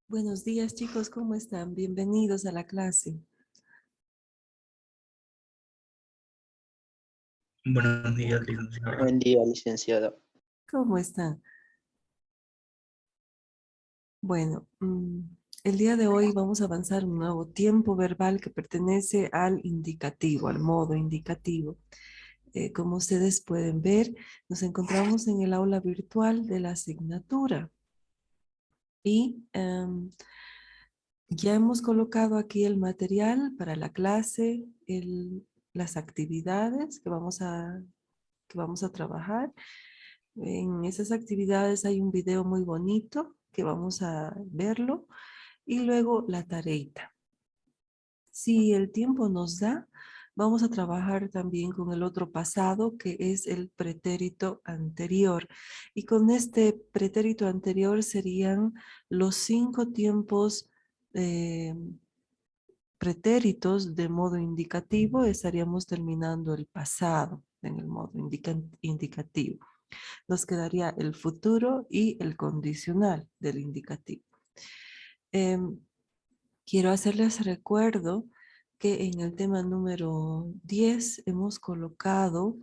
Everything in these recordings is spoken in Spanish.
Buenos días, chicos, ¿cómo están? Bienvenidos a la clase. Buenos días, licenciado. Buen día, licenciado. ¿Cómo están? Bueno, el día de hoy vamos a avanzar un nuevo tiempo verbal que pertenece al indicativo, al modo indicativo. Como ustedes pueden ver, nos encontramos en el aula virtual de la asignatura y ya hemos colocado aquí el material para la clase, las actividades que vamos a trabajar. En esas actividades hay un video muy bonito que vamos a verlo y luego la tareita. Si el tiempo nos da, vamos a trabajar también con el otro pasado que es el pretérito anterior. Y con este pretérito anterior serían los 5 tiempos pretéritos de modo indicativo. Estaríamos terminando el pasado en el modo indicativo. Nos quedaría el futuro y el condicional del indicativo. Quiero hacerles recuerdo que en el tema número 10 hemos colocado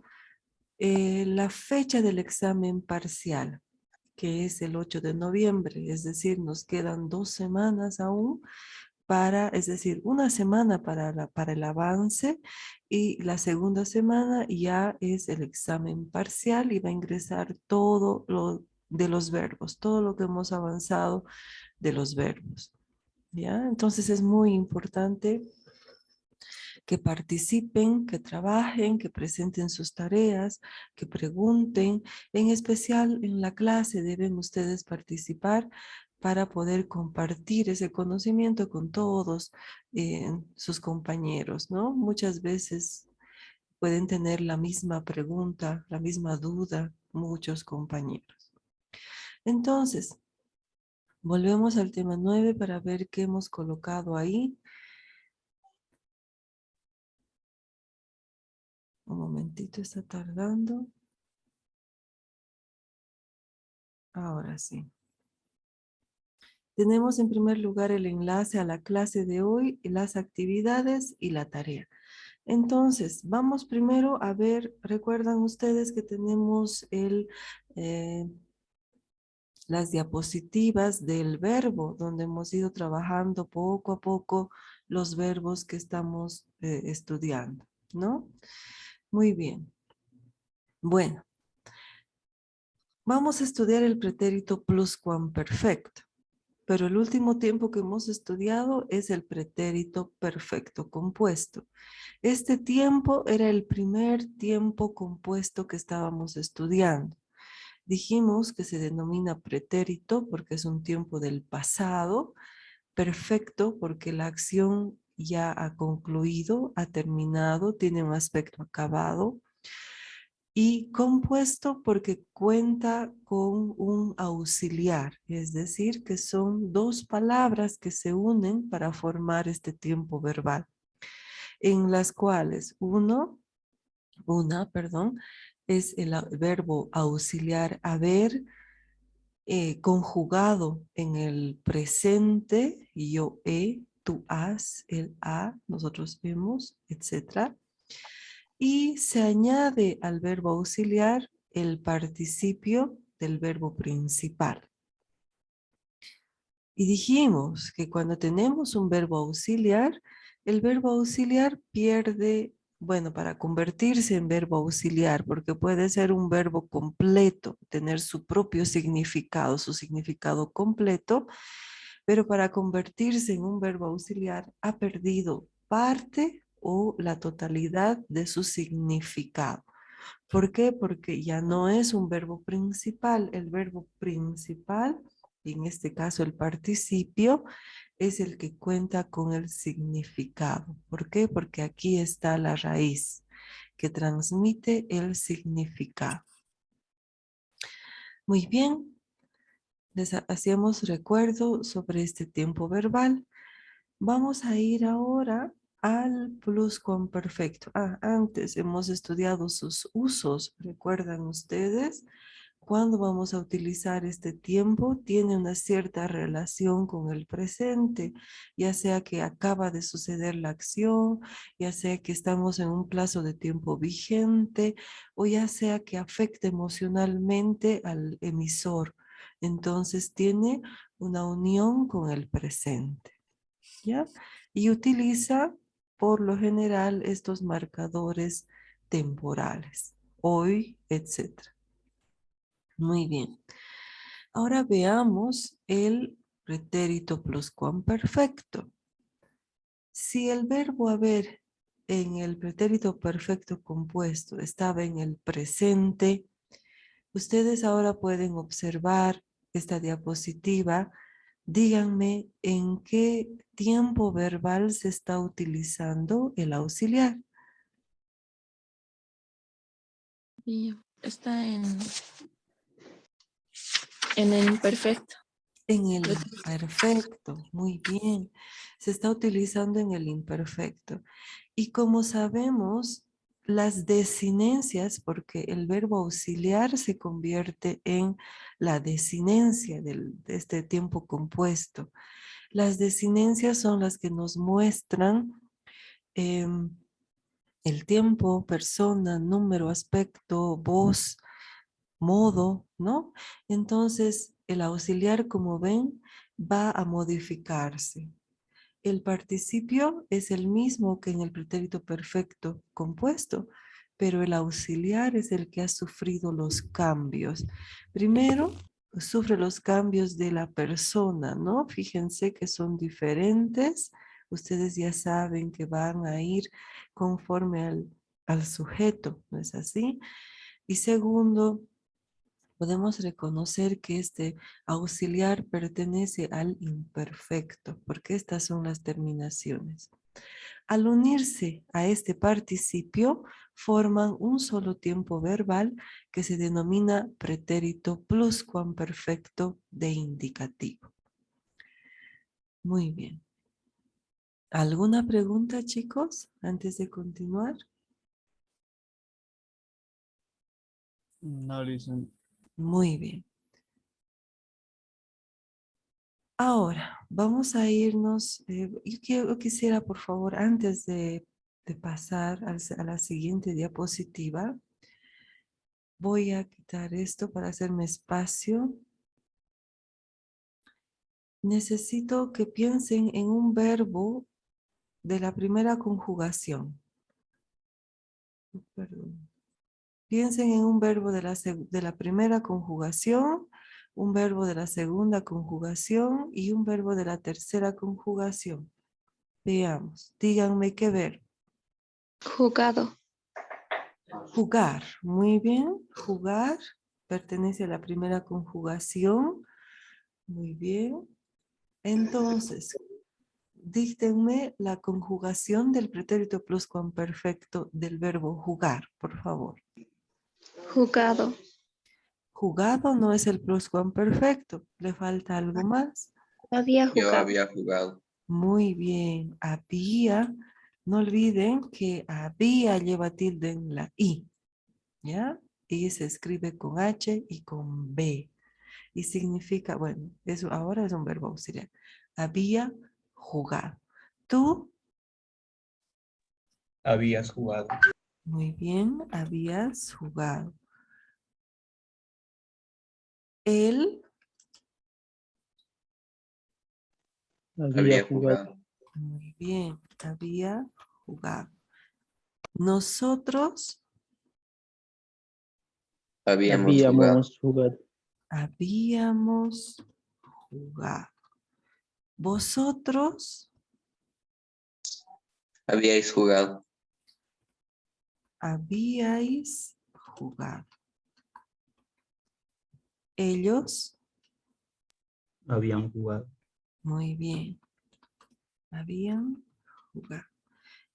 la fecha del examen parcial, que es el 8 de noviembre, es decir, nos quedan 2 semanas aún es decir, una semana para el avance y la segunda semana ya es el examen parcial y va a ingresar todo lo de los verbos, todo lo que hemos avanzado de los verbos. ¿Ya? Entonces es muy importante que participen, que trabajen, que presenten sus tareas, que pregunten. En especial en la clase deben ustedes participar para poder compartir ese conocimiento con todos sus compañeros, ¿no? Muchas veces pueden tener la misma pregunta, la misma duda, muchos compañeros. Entonces, volvemos al tema 9 para ver qué hemos colocado ahí. Un momentito, está tardando. Ahora sí. Tenemos en primer lugar el enlace a la clase de hoy, las actividades y la tarea. Entonces, vamos primero a ver, recuerdan ustedes que tenemos las diapositivas del verbo, donde hemos ido trabajando poco a poco los verbos que estamos estudiando, ¿no? Muy bien. Bueno, vamos a estudiar el pretérito pluscuamperfecto. Pero el último tiempo que hemos estudiado es el pretérito perfecto compuesto. Este tiempo era el primer tiempo compuesto que estábamos estudiando. Dijimos que se denomina pretérito porque es un tiempo del pasado, perfecto porque la acción ya ha concluido, ha terminado, tiene un aspecto acabado, y compuesto porque cuenta con un auxiliar, es decir, que son dos palabras que se unen para formar este tiempo verbal, en las cuales perdón, es el verbo auxiliar haber conjugado en el presente, yo he, tú has, él ha, nosotros hemos, etc. Y se añade al verbo auxiliar el participio del verbo principal. Y dijimos que cuando tenemos un verbo auxiliar, el verbo auxiliar pierde, bueno, para convertirse en verbo auxiliar, porque puede ser un verbo completo, tener su propio significado, su significado completo, pero para convertirse en un verbo auxiliar ha perdido parte o la totalidad de su significado. ¿Por qué? Porque ya no es un verbo principal. El verbo principal, en este caso el participio, es el que cuenta con el significado. ¿Por qué? Porque aquí está la raíz que transmite el significado. Muy bien, les hacíamos recuerdo sobre este tiempo verbal. Vamos a ir ahora al pluscuamperfecto. Antes hemos estudiado sus usos, ¿recuerdan ustedes? ¿Cuándo vamos a utilizar este tiempo? Tiene una cierta relación con el presente, ya sea que acaba de suceder la acción, ya sea que estamos en un plazo de tiempo vigente, o ya sea que afecte emocionalmente al emisor. Entonces tiene una unión con el presente, ¿ya? Y utiliza por lo general estos marcadores temporales, hoy, etcétera. Muy bien. Ahora veamos el pretérito pluscuamperfecto. Si el verbo haber en el pretérito perfecto compuesto estaba en el presente, ustedes ahora pueden observar esta diapositiva. Díganme en qué tiempo verbal se está utilizando el auxiliar. Y está en el imperfecto. En el imperfecto, muy bien. Se está utilizando en el imperfecto. Y como sabemos, las desinencias, porque el verbo auxiliar se convierte en la desinencia de este tiempo compuesto. Las desinencias son las que nos muestran el tiempo, persona, número, aspecto, voz, modo, ¿no? Entonces, el auxiliar, como ven, va a modificarse. El participio es el mismo que en el pretérito perfecto compuesto, pero el auxiliar es el que ha sufrido los cambios. Primero, sufre los cambios de la persona, ¿no? Fíjense que son diferentes. Ustedes ya saben que van a ir conforme al sujeto, ¿no es así? Y segundo, podemos reconocer que este auxiliar pertenece al imperfecto, porque estas son las terminaciones. Al unirse a este participio, forman un solo tiempo verbal que se denomina pretérito pluscuamperfecto de indicativo. Muy bien. ¿Alguna pregunta, chicos, antes de continuar? No, listen. Muy bien. Ahora, vamos a irnos. Yo quisiera, por favor, antes de pasar a la siguiente diapositiva, voy a quitar esto para hacerme espacio. Necesito que piensen en un verbo de la primera conjugación. Perdón. Piensen en un verbo de la primera conjugación, un verbo de la segunda conjugación y un verbo de la tercera conjugación. Veamos, díganme qué verbo. Jugado. Jugar, muy bien. Jugar pertenece a la primera conjugación. Muy bien. Entonces, díctenme la conjugación del pretérito pluscuamperfecto del verbo jugar, por favor. Jugado. Jugado no es el pluscuamperfecto. ¿Le falta algo más? Había Yo jugado. había jugado. Muy bien. Había. No olviden que había lleva tilde en la I. ¿Ya? Y se escribe con H y con B. Y significa, bueno, eso ahora es un verbo auxiliar. Había jugado. Tú, Habías jugado. muy bien, habías jugado. Él, Había jugado. muy bien, había jugado. Nosotros, Habíamos jugado. Jugado. habíamos jugado. Vosotros, Habíais jugado. habíais jugado. Ellos, Habían jugado. muy bien, habían jugado.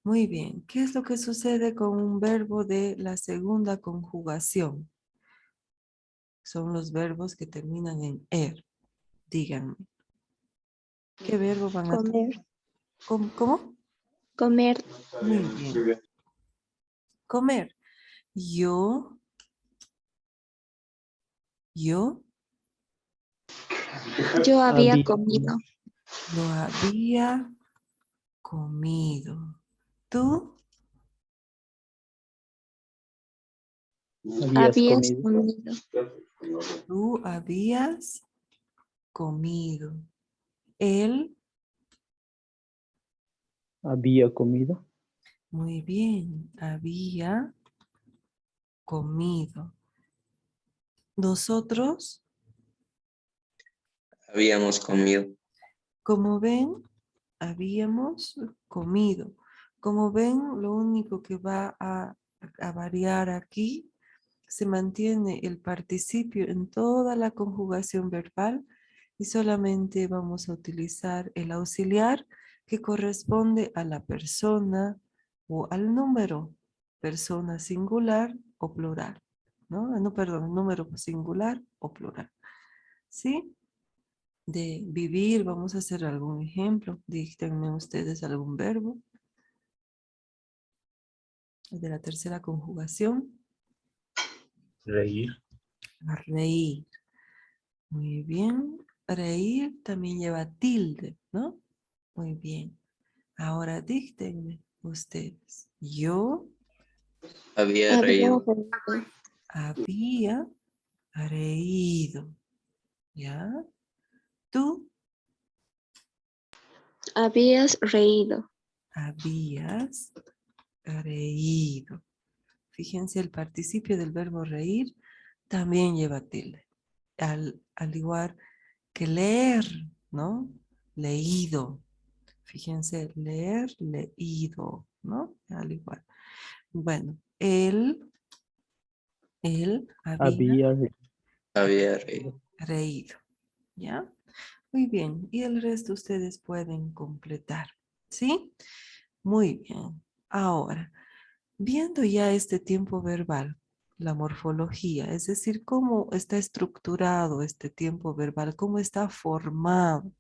Muy bien, ¿qué es lo que sucede con un verbo de la segunda conjugación? Son los verbos que terminan en er. Díganme. ¿Qué verbo van a tomar? Comer. ¿Cómo? Comer. Muy bien. Comer. Yo Yo Yo había Había comido. lo había comido. ¿Tú? Habías Habías comido. comido. Tú habías comido. Él, Había comido. muy bien, había comido. Nosotros, Habíamos comido. como ven, habíamos comido. Como ven, lo único que va a variar aquí, se mantiene el participio en toda la conjugación verbal y solamente vamos a utilizar el auxiliar que corresponde a la persona o al número, persona singular o plural, ¿no? No, perdón, número singular o plural. ¿Sí? De vivir, vamos a hacer algún ejemplo. Díganme ustedes algún verbo de la tercera conjugación. Reír. A reír. Muy bien. Reír también lleva tilde, ¿no? Muy bien. Ahora díctenme ustedes. Yo Había Había reído. reído. había reído. ¿Ya? Tú Habías reído. habías reído. Fíjense, el participio del verbo reír también lleva tilde. Al igual que leer, ¿no? Leído. Fíjense, leer, leído, ¿no? Al igual. Bueno, él había Había reído. Había reído. reído, ¿ya? Muy bien, y el resto ustedes pueden completar, ¿sí? Muy bien. Ahora, viendo ya este tiempo verbal, la morfología, es decir, cómo está estructurado este tiempo verbal, cómo está formado.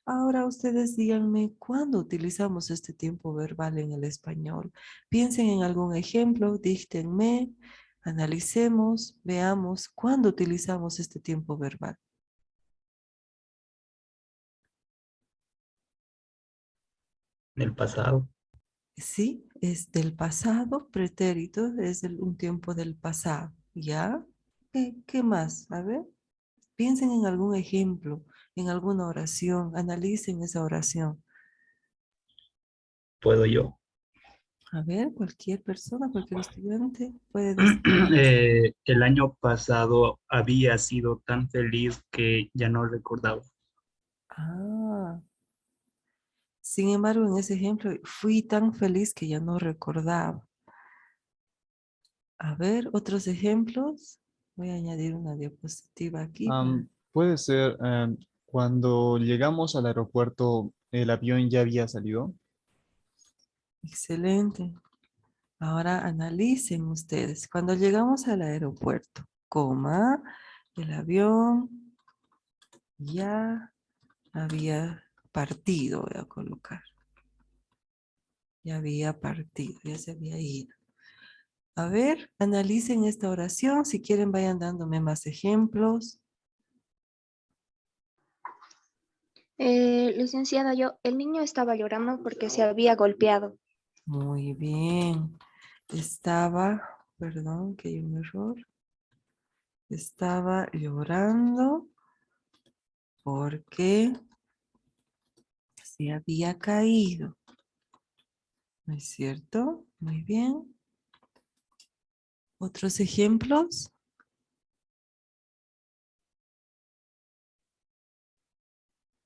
Ahora ustedes díganme, ¿cuándo utilizamos este tiempo verbal en el español? Piensen en algún ejemplo, díctenme, analicemos, veamos, ¿cuándo utilizamos este tiempo verbal? En el pasado. Sí, es del pasado, pretérito, es un tiempo del pasado, ¿ya? ¿Qué más? A ver, piensen en algún ejemplo, en alguna oración, analicen esa oración. Puedo yo. A ver, cualquier persona, cualquier estudiante puede decir. El año pasado había sido tan feliz que ya no recordaba. Ah, sin embargo, en ese ejemplo, fui tan feliz que ya no recordaba. A ver, otros ejemplos. Voy a añadir una diapositiva aquí. Puede ser cuando llegamos al aeropuerto, el avión ya había salido. Excelente. Ahora analicen ustedes. Cuando llegamos al aeropuerto, coma, el avión ya había partido, voy a colocar. Ya había partido, ya se había ido. A ver, analicen esta oración. Si quieren, vayan dándome más ejemplos. Licenciada, el niño estaba llorando porque se había golpeado. Muy bien. Estaba, perdón, que hay un error. Estaba llorando porque se había caído. ¿No es cierto? Muy bien. ¿Otros ejemplos?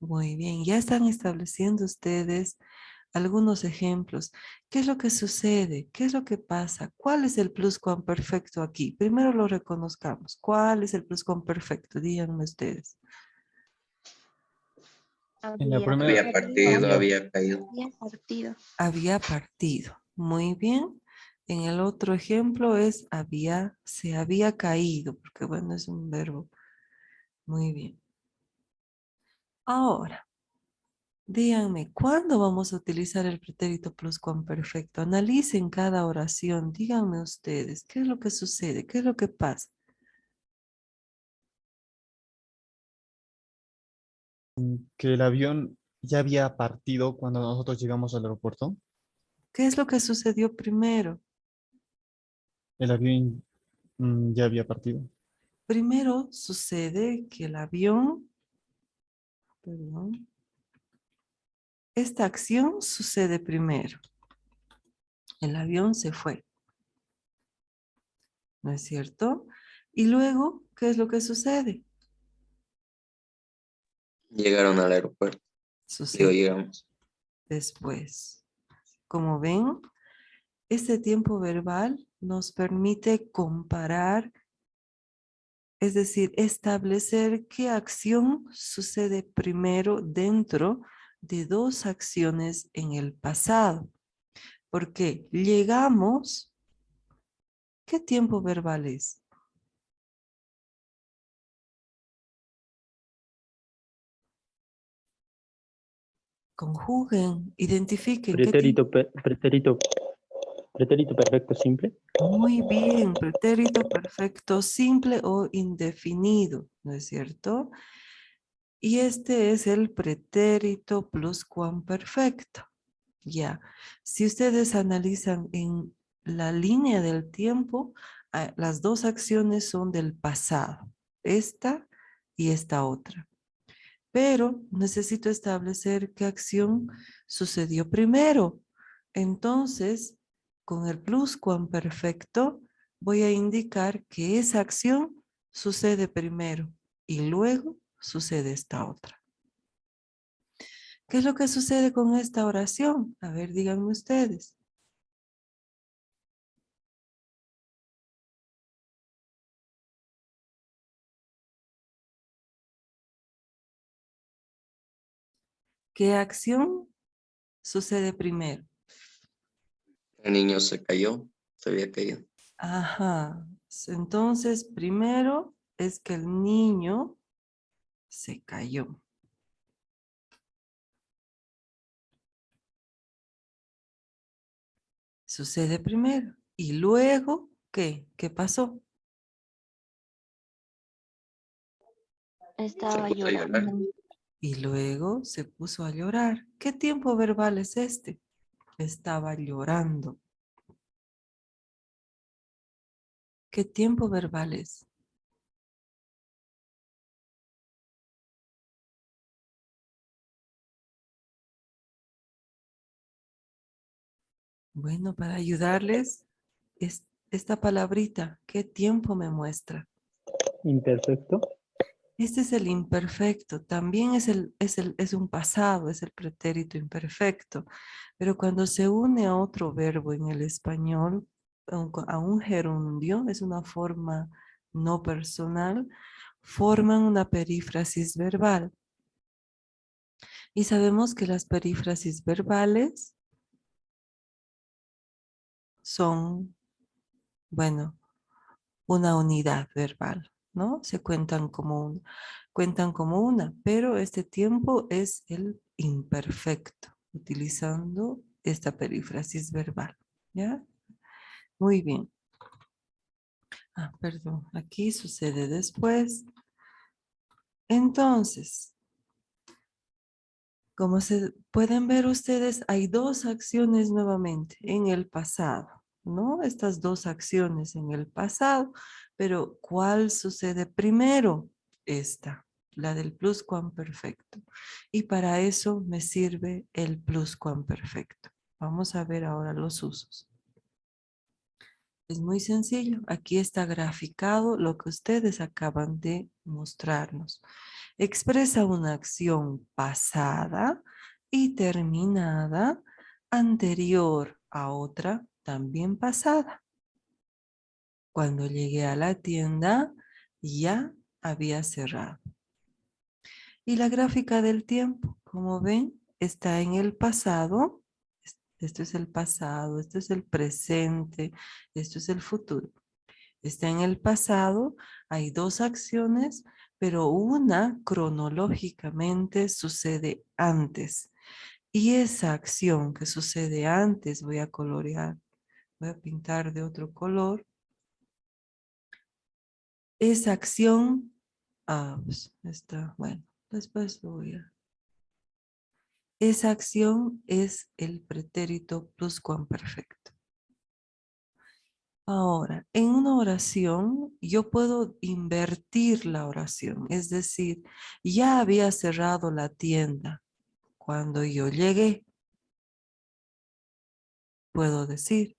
Muy bien. Ya están estableciendo ustedes algunos ejemplos. ¿Qué es lo que sucede? ¿Qué es lo que pasa? ¿Cuál es el pluscuamperfecto aquí? Primero lo reconozcamos. ¿Cuál es el pluscuamperfecto? Díganme ustedes. En la Había primera, Había partido, había caído. partido. Había partido. Muy bien. En el otro ejemplo es se había caído, porque bueno, es un verbo. Muy bien. Ahora, díganme, ¿cuándo vamos a utilizar el pretérito pluscuamperfecto? Analicen cada oración. Díganme ustedes, ¿qué es lo que sucede? ¿Qué es lo que pasa? Que el avión ya había partido cuando nosotros llegamos al aeropuerto. ¿Qué es lo que sucedió primero? El avión ya había partido. Primero sucede que el avión, perdón, esta acción sucede primero. El avión se fue, ¿no es cierto? Y luego, ¿qué es lo que sucede? Llegaron al aeropuerto. Digo, Sucede llegamos. después. Como ven, este tiempo verbal nos permite comparar, es decir, establecer qué acción sucede primero dentro de dos acciones en el pasado. Porque llegamos, ¿qué tiempo verbal es? Conjuguen, identifiquen qué tiempo. Pretérito perfecto simple. Muy bien, pretérito perfecto simple o indefinido, ¿no es cierto? Y este es el pretérito pluscuamperfecto. Ya, si ustedes analizan en la línea del tiempo, las dos acciones son del pasado, esta y esta otra. Pero necesito establecer qué acción sucedió primero. Entonces, con el pluscuamperfecto, voy a indicar que esa acción sucede primero y luego sucede esta otra. ¿Qué es lo que sucede con esta oración? A ver, díganme ustedes. ¿Qué acción sucede primero? El niño se cayó, se había caído. Ajá. Entonces, primero es que el niño se cayó. Sucede primero. Y luego, ¿qué? ¿Qué pasó? Estaba Se puso a llorar. llorando. Y luego se puso a llorar. ¿Qué tiempo verbal es este? Estaba llorando. ¿Qué tiempo verbal es? Bueno, para ayudarles, esta palabrita, ¿qué tiempo me muestra? Imperfecto. Este es el imperfecto, también es un pasado, es el pretérito imperfecto, pero cuando se une a otro verbo en el español, a un gerundio, es una forma no personal, forman una perífrasis verbal. Y sabemos que las perífrasis verbales son, bueno, una unidad verbal, ¿no? Se cuentan como una, pero este tiempo es el imperfecto, utilizando esta perífrasis verbal, ¿ya? Muy bien. Ah, perdón, aquí sucede después. Entonces, como se pueden ver ustedes, hay dos acciones nuevamente en el pasado, ¿no? Estas dos acciones en el pasado, pero ¿cuál sucede primero? Esta, la del pluscuamperfecto. Y para eso me sirve el pluscuamperfecto. Vamos a ver ahora los usos. Es muy sencillo. Aquí está graficado lo que ustedes acaban de mostrarnos. Expresa una acción pasada y terminada anterior a otra también pasada. Cuando llegué a la tienda ya había cerrado. Y la gráfica del tiempo, como ven, está en el pasado. Esto es el pasado, esto es el presente, esto es el futuro. Está en el pasado, hay dos acciones, pero una cronológicamente sucede antes. Y esa acción que sucede antes, voy a colorear, voy a pintar de otro color. Esa acción, pues, está, bueno, Después lo voy a... Esa acción es el pretérito pluscuamperfecto. Ahora, en una oración, yo puedo invertir la oración. Es decir, ya había cerrado la tienda cuando yo llegué. Puedo decir.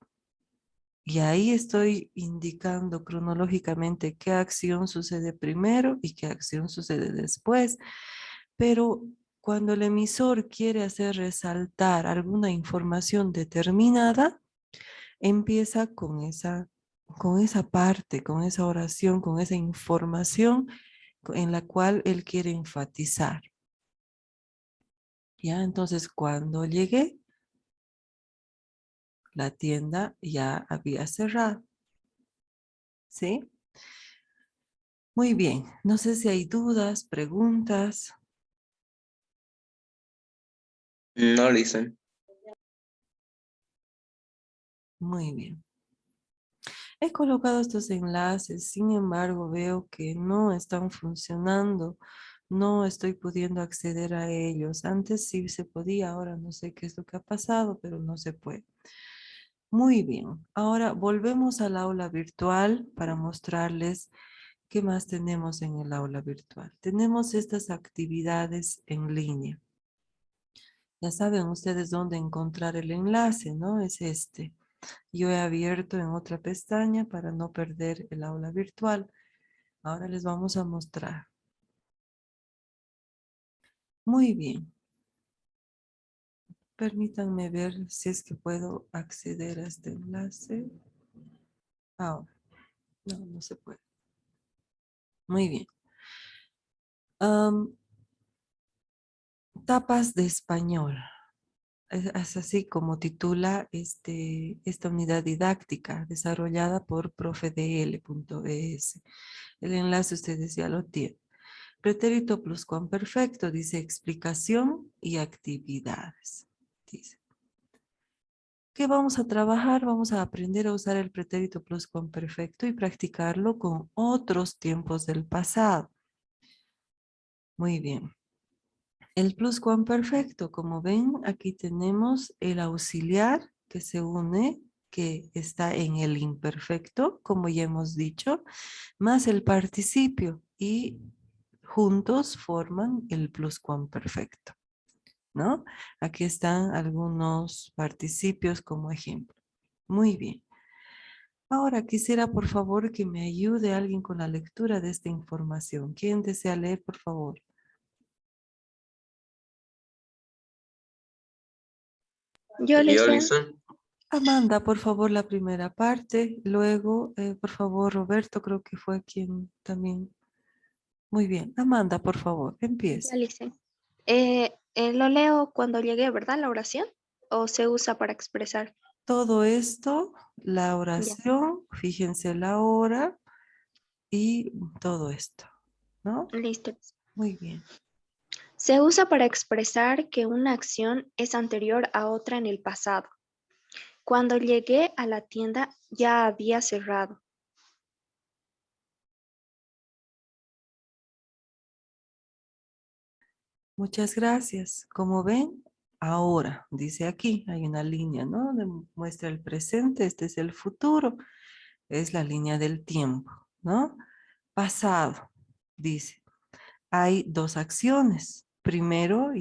Y ahí estoy indicando cronológicamente qué acción sucede primero y qué acción sucede después. Pero cuando el emisor quiere hacer resaltar alguna información determinada, empieza con esa parte, con esa oración, con esa información en la cual él quiere enfatizar. Ya, entonces cuando llegué, la tienda ya había cerrado. ¿Sí? Muy bien. No sé si hay dudas, preguntas. No, listen. Muy bien. He colocado estos enlaces, sin embargo veo que no están funcionando. No estoy pudiendo acceder a ellos. Antes sí se podía, ahora no sé qué es lo que ha pasado, pero no se puede. Muy bien. Ahora volvemos al aula virtual para mostrarles qué más tenemos en el aula virtual. Tenemos estas actividades en línea. Ya saben ustedes dónde encontrar el enlace, ¿no? Es este. Yo he abierto en otra pestaña para no perder el aula virtual. Ahora les vamos a mostrar. Muy bien. Permítanme ver si es que puedo acceder a este enlace. Ahora. No, no se puede. Muy bien. Tapas de español. Es así como titula esta unidad didáctica desarrollada por profedl.es. El enlace ustedes ya lo tienen. Pretérito pluscuamperfecto dice explicación y actividades. Dice. ¿Qué vamos a trabajar? Vamos a aprender a usar el pretérito pluscuamperfecto y practicarlo con otros tiempos del pasado. Muy bien. El pluscuamperfecto, como ven, aquí tenemos el auxiliar que se une, que está en el imperfecto, como ya hemos dicho, más el participio y juntos forman el pluscuamperfecto, ¿no? Aquí están algunos participios como ejemplo. Muy bien. Ahora quisiera por favor que me ayude alguien con la lectura de esta información. ¿Quién desea leer, por favor? Yo Yo, listen. listen. Amanda, por favor, la primera parte. Luego, por favor, Roberto, creo que fue quien también. Muy bien. Amanda, por favor, empieza. Ya listen. Lo leo cuando llegué, ¿verdad? La oración. ¿O se usa para expresar? Todo esto, la Ya. oración, fíjense la hora y todo esto, ¿no? Listo. Muy bien. Se usa para expresar que una acción es anterior a otra en el pasado. Cuando llegué a la tienda ya había cerrado. Muchas gracias. Como ven, ahora, dice aquí, hay una línea, ¿no? Muestra el presente, este es el futuro, es la línea del tiempo, ¿no? Pasado, dice, hay dos acciones. Primero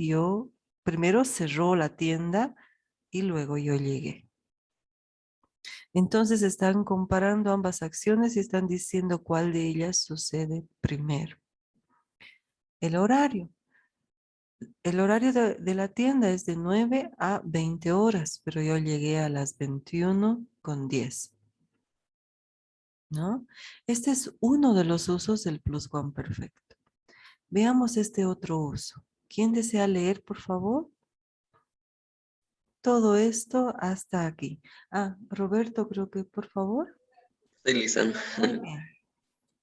cerró la tienda y luego yo llegué. Entonces están comparando ambas acciones y están diciendo cuál de ellas sucede primero. El horario. El horario de la tienda es de 9 a 20 horas, pero yo llegué a las 21:10. ¿No? Este es uno de los usos del pluscuamperfecto. Veamos este otro uso. ¿Quién desea leer, por favor? Todo esto hasta aquí. Roberto, creo que, por favor. Sí, listen. Muy bien.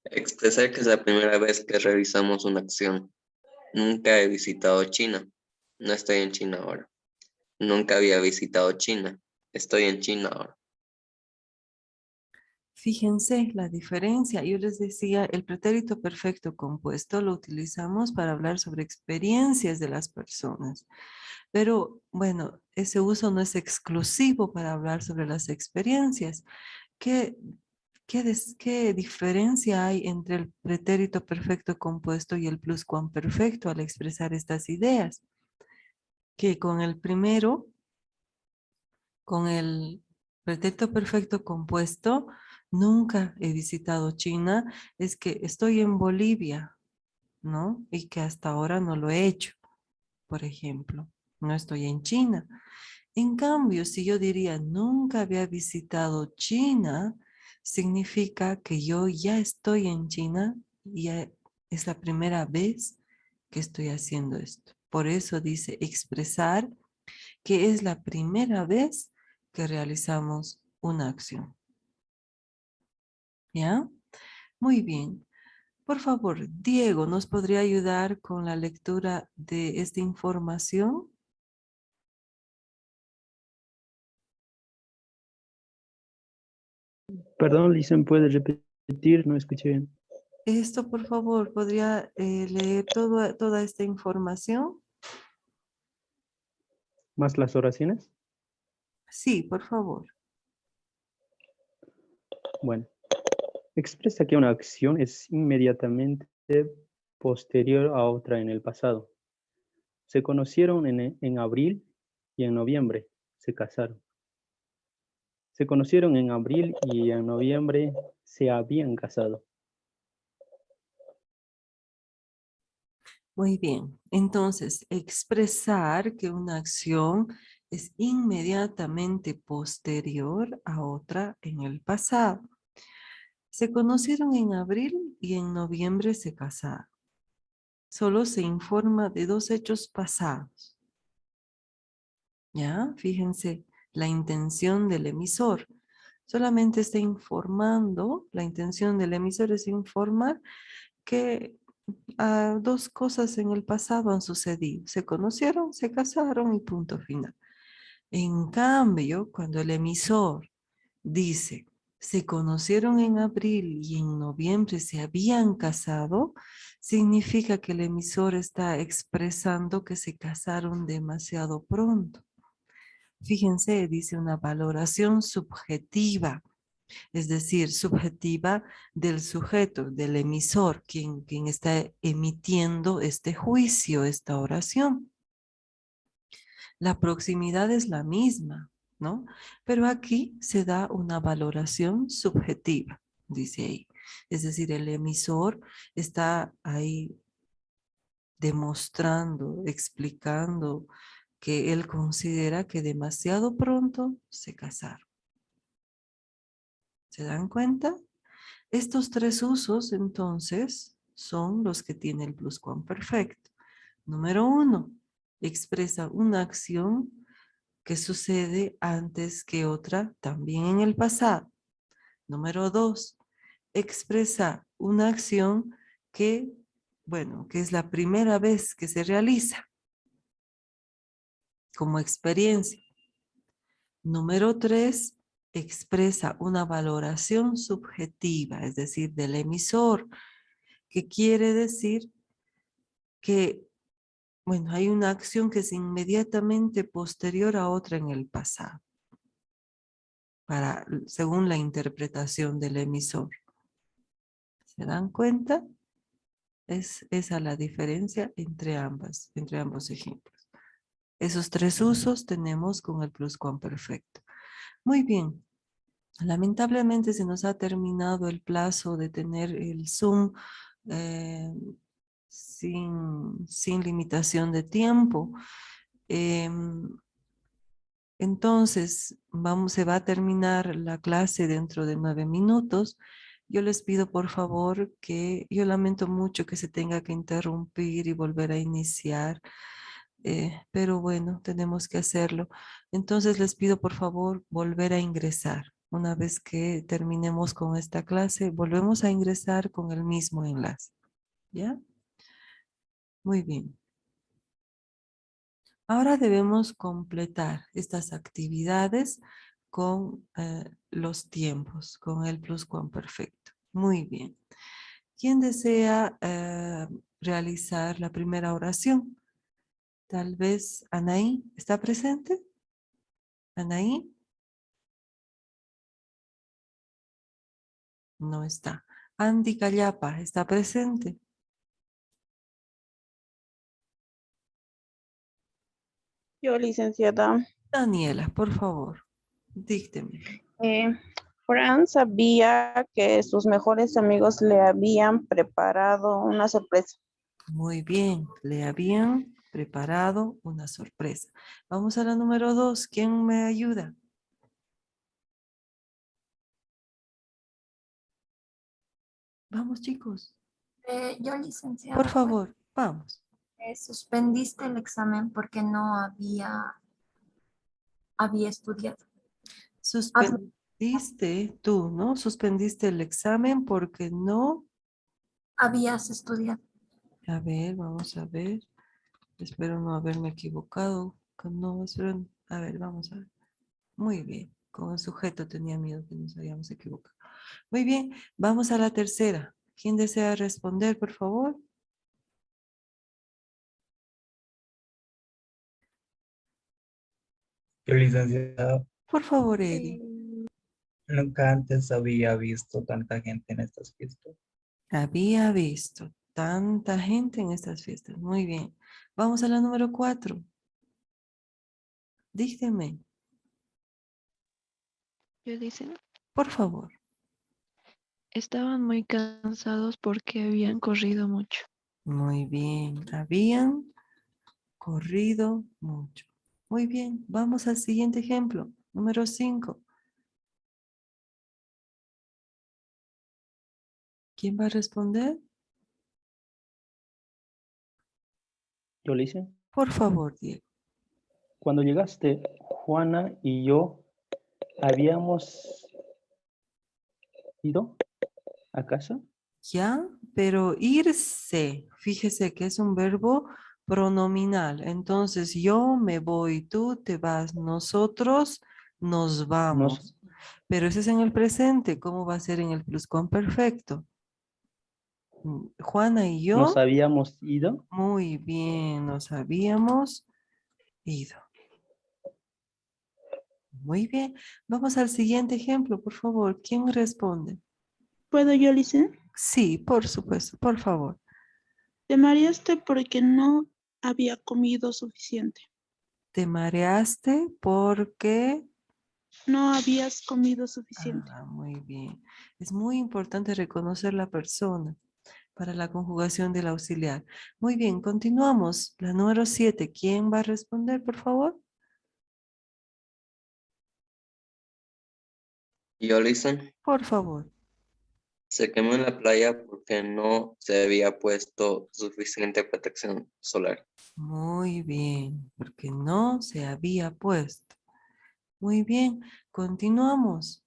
Expresar que es la primera vez que realizamos una acción. Nunca he visitado China. No estoy en China ahora. Nunca había visitado China. Estoy en China ahora. Fíjense la diferencia. Yo les decía, el pretérito perfecto compuesto lo utilizamos para hablar sobre experiencias de las personas. Pero bueno, ese uso no es exclusivo para hablar sobre las experiencias. ¿Qué diferencia hay entre el pretérito perfecto compuesto y el pluscuamperfecto al expresar estas ideas? Que con el primero, con el pretérito perfecto compuesto, nunca he visitado China, es que estoy en Bolivia, ¿no? Y que hasta ahora no lo he hecho, por ejemplo. No estoy en China. En cambio, si yo diría nunca había visitado China, significa que yo ya estoy en China y ya es la primera vez que estoy haciendo esto. Por eso dice expresar que es la primera vez que realizamos una acción. ¿Ya? Muy bien. Por favor, Diego, ¿nos podría ayudar con la lectura de esta información? Perdón, Lisen, ¿puede repetir? No escuché bien. Esto, por favor, ¿podría leer toda esta información? ¿Más las oraciones? Sí, por favor. Bueno, expresa que una acción es inmediatamente posterior a otra en el pasado. Se conocieron en abril y en noviembre se casaron. Se conocieron en abril y en noviembre se habían casado. Muy bien. Entonces, expresar que una acción es inmediatamente posterior a otra en el pasado. Se conocieron en abril y en noviembre se casaron. Solo se informa de dos hechos pasados. ¿Ya? Fíjense la intención del emisor. Solamente está informando, la intención del emisor es informar que dos cosas en el pasado han sucedido. Se conocieron, se casaron y punto final. En cambio, cuando el emisor dice, se conocieron en abril y en noviembre se habían casado, significa que el emisor está expresando que se casaron demasiado pronto. Fíjense, dice una valoración subjetiva, es decir, subjetiva del sujeto, del emisor, quien está emitiendo este juicio, esta oración. La proximidad es la misma, ¿no? Pero aquí se da una valoración subjetiva, dice ahí. Es decir, el emisor está ahí demostrando, explicando que él considera que demasiado pronto se casaron. ¿Se dan cuenta? Estos tres usos, entonces, son los que tiene el pluscuamperfecto. Número 1, expresa una acción que sucede antes que otra también en el pasado. Número 2, expresa una acción que, bueno, que es la primera vez que se realiza como experiencia. Número 3, expresa una valoración subjetiva, es decir, del emisor, que quiere decir que, bueno, hay una acción que es inmediatamente posterior a otra en el pasado, según la interpretación del emisor. ¿Se dan cuenta? Es esa la diferencia entre ambos ejemplos. Esos tres usos tenemos con el pluscuamperfecto. Muy bien. Lamentablemente se nos ha terminado el plazo de tener el Zoom sin limitación de tiempo. Entonces, se va a terminar la clase dentro de 9 minutos. Yo les pido por favor yo lamento mucho que se tenga que interrumpir y volver a iniciar, pero bueno, tenemos que hacerlo. Entonces les pido por favor volver a ingresar. Una vez que terminemos con esta clase, volvemos a ingresar con el mismo enlace. ¿Ya? Muy bien. Ahora debemos completar estas actividades con los tiempos, con el pluscuamperfecto. Muy bien. ¿Quién desea realizar la primera oración? Tal vez Anaí, ¿está presente? Anaí. No está. Andy Callapa, ¿está presente? Yo, licenciada. Daniela, por favor, dícteme. Fran sabía que sus mejores amigos le habían preparado una sorpresa. Muy bien, le habían preparado una sorpresa. Vamos a la número 2. ¿Quién me ayuda? Vamos, chicos. Yo, licenciada, Por favor, vamos. suspendiste el examen porque no había estudiado. Suspendiste tú, ¿no? Suspendiste el examen porque no. Habías estudiado. A ver, vamos a ver. Espero no haberme equivocado. No, a ver, vamos a ver. Muy bien. Con el sujeto tenía miedo que nos habíamos equivocado. Muy bien. Vamos a la tercera. ¿Quién desea responder, por favor? Yo, licenciada, Por favor, Eddie. nunca antes había visto tanta gente en estas fiestas. Había visto tanta gente en estas fiestas. Muy bien. Vamos a la número 4. Dígame, Yo dicen, por favor. estaban muy cansados porque habían corrido mucho. Muy bien. Habían corrido mucho. Muy bien. Vamos al siguiente ejemplo. Número 5. ¿Quién va a responder? Yo le hice. Por favor, Diego. Cuando llegaste, Juana y yo habíamos ido a casa. Ya, pero irse, fíjese que es un verbo pronominal. Entonces, yo me voy, tú te vas, nosotros nos vamos. Pero ese es en el presente. ¿Cómo va a ser en el pluscuamperfecto? Juana y yo. Nos habíamos ido. Muy bien, nos habíamos ido. Muy bien. Vamos al siguiente ejemplo, por favor. ¿Quién responde? ¿Puedo yo, licenciada? Sí, por supuesto, por favor. Te mareaste porque no había comido suficiente. Te mareaste porque... No habías comido suficiente. Muy bien. Es muy importante reconocer la persona para la conjugación del auxiliar. Muy bien, continuamos. La número 7. ¿Quién va a responder, por favor? Yo, listen. Por favor. Se quemó en la playa porque no se había puesto suficiente protección solar. Muy bien, porque no se había puesto. Muy bien, continuamos.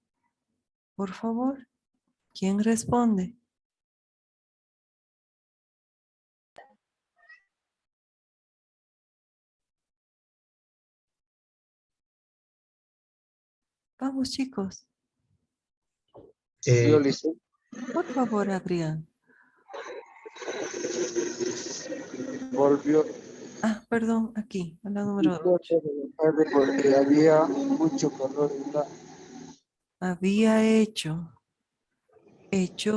Por favor, ¿quién responde? Vamos, chicos. Eh, Por favor, Adrián. Volvió Perdón, aquí, a la número 8. porque había mucho calor en la... Había hecho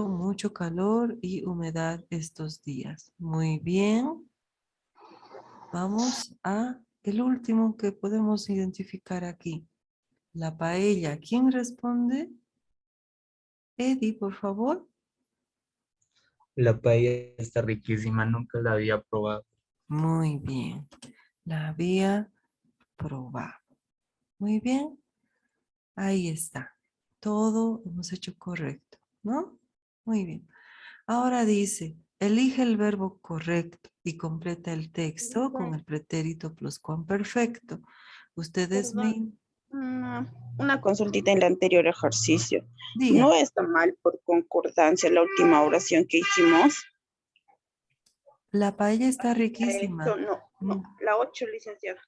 mucho calor y humedad estos días. Muy bien. Vamos a el último que podemos identificar aquí. La paella. ¿Quién responde? Eddie, por favor. la paella está riquísima, nunca la había probado. Muy bien. La había probado. Muy bien. Ahí está. Todo hemos hecho correcto, ¿no? Muy bien. Ahora dice, elige el verbo correcto y completa el texto con el pretérito pluscuamperfecto. Ustedes me... Una consultita en el anterior ejercicio. Diga. ¿No está mal por concordancia la última oración que hicimos? La paella está riquísima. No, la 8, licenciada.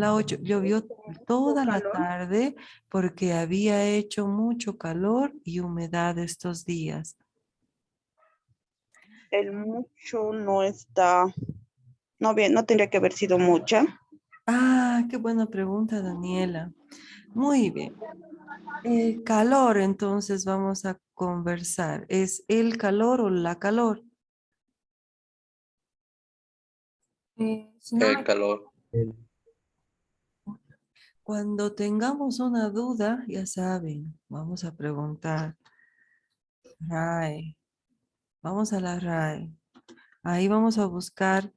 La 8, llovió toda la tarde porque había hecho mucho calor y humedad estos días. El mucho no está, no tendría que haber sido mucha. Ah, qué buena pregunta, Daniela. Muy bien. Calor, entonces vamos a conversar. ¿Es el calor o la calor? Si no El me calor. Cuando tengamos una duda, ya saben, vamos a preguntar. RAE. Vamos a la RAE. Ahí vamos a buscar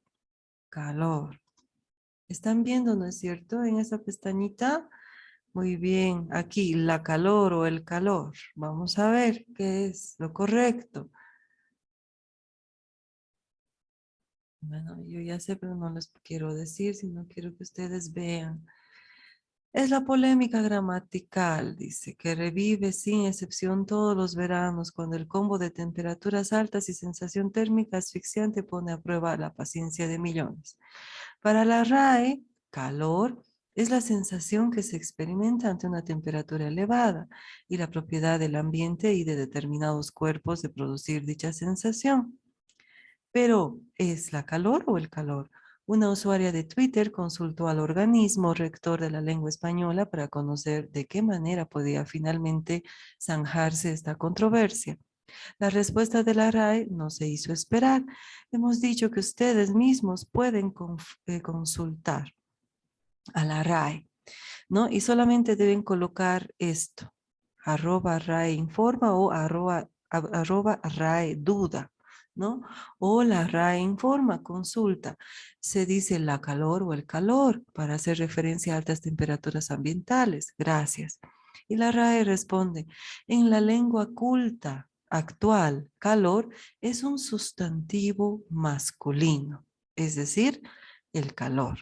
calor. ¿Están viendo, no es cierto? En esa pestañita. Muy bien. Aquí, la calor o el calor. Vamos a ver qué es lo correcto. Bueno, yo ya sé, pero no les quiero decir, sino quiero que ustedes vean. Es la polémica gramatical, dice, que revive sin excepción todos los veranos cuando el combo de temperaturas altas y sensación térmica asfixiante pone a prueba la paciencia de millones. Para la RAE, calor es la sensación que se experimenta ante una temperatura elevada y la propiedad del ambiente y de determinados cuerpos de producir dicha sensación. Pero, ¿es la calor o el calor? Una usuaria de Twitter consultó al organismo rector de la lengua española para conocer de qué manera podía finalmente zanjarse esta controversia. La respuesta de la RAE no se hizo esperar. Hemos dicho que ustedes mismos pueden consultar a la RAE, ¿no? Y solamente deben colocar esto, @RAE informa o @RAE duda, ¿no? O la RAE informa, consulta. Se dice la calor o el calor para hacer referencia a altas temperaturas ambientales. Gracias. Y la RAE responde, en la lengua culta actual, calor es un sustantivo masculino, es decir, el calor.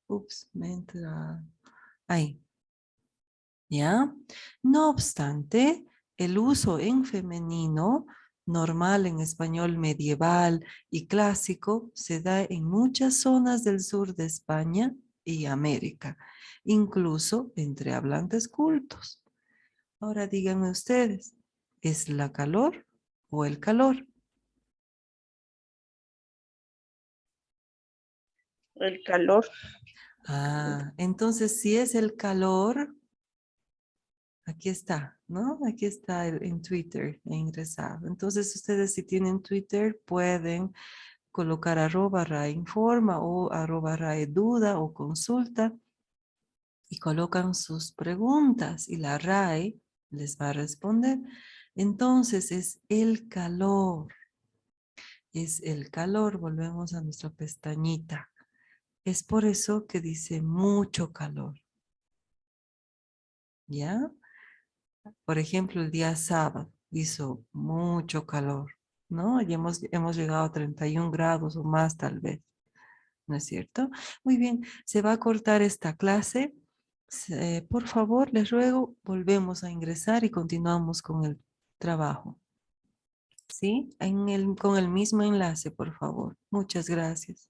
Ups, me entra ahí. ¿Ya? No obstante, el uso en femenino, normal en español medieval y clásico, se da en muchas zonas del sur de España y América, incluso entre hablantes cultos. Ahora díganme ustedes, ¿es la calor o el calor? El calor. Ah, entonces si es el calor, aquí está, ¿no? Aquí está en Twitter, he ingresado. Entonces ustedes si tienen Twitter pueden colocar @RAE informa o @RAE duda o consulta y colocan sus preguntas y la RAE les va a responder. Entonces es el calor. Es el calor, volvemos a nuestra pestañita. Es por eso que dice mucho calor. ¿Ya? Por ejemplo, el día sábado hizo mucho calor, ¿no? Y hemos llegado a 31 grados o más tal vez, ¿no es cierto? Muy bien, se va a cortar esta clase. Por favor, les ruego, volvemos a ingresar y continuamos con el trabajo. ¿Sí? Con el mismo enlace, por favor. Muchas gracias.